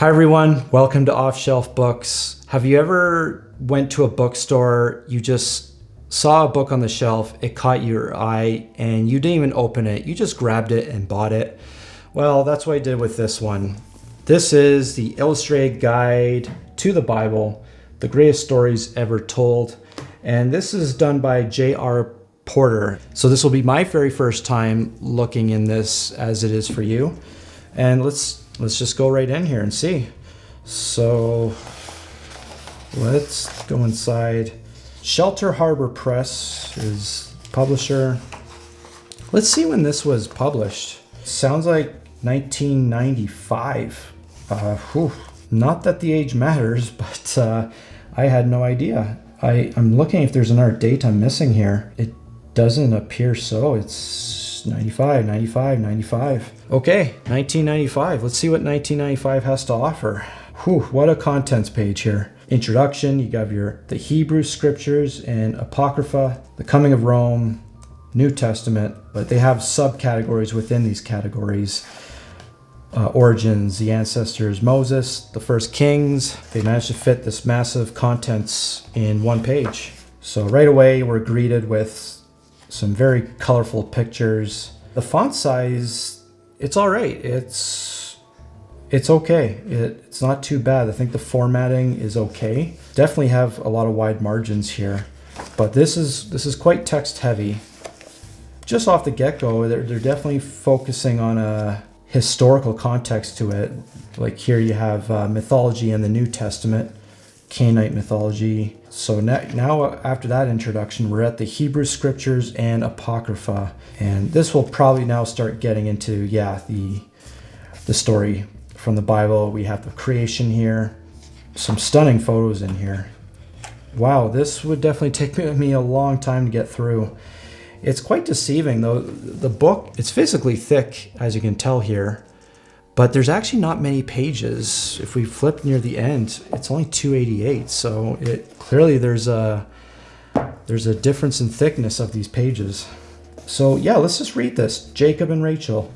Hi everyone, welcome to Off Shelf Books. Have you ever went to a bookstore, you just saw a book on the shelf, it caught your eye, and you didn't even open it, you just grabbed it and bought it? Well, that's what I did with this one. This is the Illustrated Guide to the Bible, the greatest stories ever told. And this is done by J.R. Porter. So this will be my very first time looking in this as it is for you. And let's just go right in here and see. So let's go inside. Shelter Harbour Press is publisher. Let's see when this was published. Sounds like 1995. Not that the age matters, but I had no idea. I'm looking if there's another date I'm missing here. It doesn't appear so. It's 95. Okay, 1995. Let's see what 1995 has to offer. What a contents page here. Introduction, you got the Hebrew scriptures and Apocrypha, the coming of Rome, New Testament, but they have subcategories within these categories. Origins, the ancestors, Moses, the first kings. They managed to fit this massive contents in one page. So right away we're greeted with some very colorful pictures. The font size, it's all right. It's okay. It's not too bad. I think the formatting is okay. Definitely have a lot of wide margins here, but this is quite text heavy. Just off the get-go, they're definitely focusing on a historical context to it. Like here you have mythology in the New Testament, Canaanite mythology. So now after that introduction, we're at the Hebrew scriptures and Apocrypha. And this will probably now start getting into, the story from the Bible. We have the creation here, some stunning photos in here. Wow, this would definitely take me a long time to get through. It's quite deceiving though. The book, it's physically thick, as you can tell here, but there's actually not many pages. If we flip near the end, it's only 288. So clearly there's a difference in thickness of these pages. So yeah, let's just read this. Jacob and Rachel.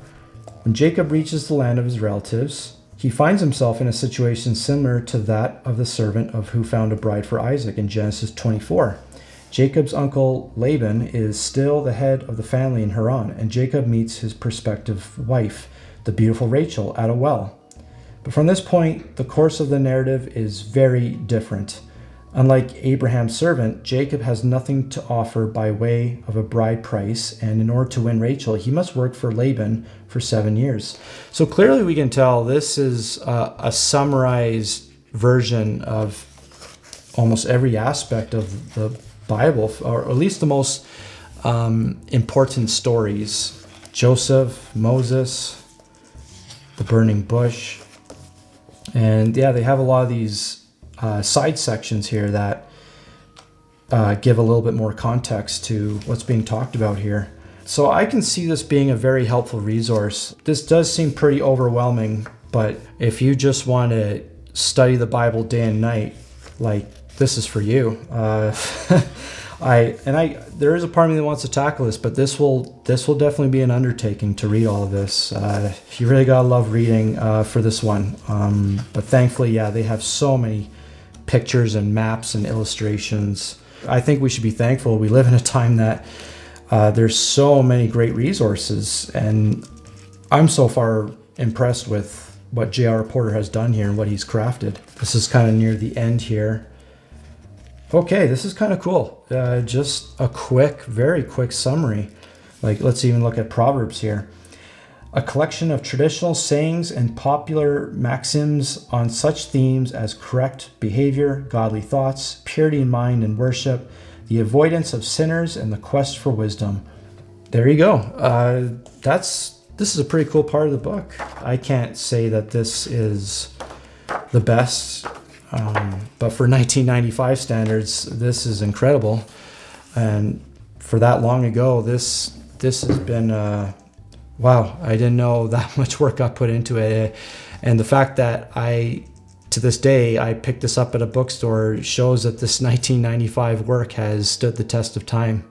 When Jacob reaches the land of his relatives, he finds himself in a situation similar to that of the servant who found a bride for Isaac in Genesis 24. Jacob's uncle Laban is still the head of the family in Haran, and Jacob meets his prospective wife, the beautiful Rachel, at a well. But from this point, the course of the narrative is very different. Unlike Abraham's servant, Jacob has nothing to offer by way of a bride price, and in order to win Rachel, he must work for Laban for 7 years. So clearly we can tell this is a summarized version of almost every aspect of the Bible, or at least the most important stories. Joseph, Moses, the burning bush. And yeah, they have a lot of these side sections here that give a little bit more context to what's being talked about here. So I can see this being a very helpful resource. This does seem pretty overwhelming, but if you just want to study the Bible day and night, this is for you. There is a part of me that wants to tackle this, but this will definitely be an undertaking to read all of this. You really gotta love reading for this one. But thankfully, they have so many pictures and maps and illustrations. I think we should be thankful. We live in a time that there's so many great resources, and I'm so far impressed with what J.R. Porter has done here and what he's crafted. This is kind of near the end here. Okay, this is kind of cool. Just a very quick summary. Let's even look at Proverbs here. A collection of traditional sayings and popular maxims on such themes as correct behavior, godly thoughts, purity in mind and worship, the avoidance of sinners, and the quest for wisdom. There you go. This is a pretty cool part of the book. I can't say that this is the best, but for 1995 standards, this is incredible. And for that long ago, this has been, wow, I didn't know that much work got put into it. And the fact that to this day, I picked this up at a bookstore shows that this 1995 work has stood the test of time.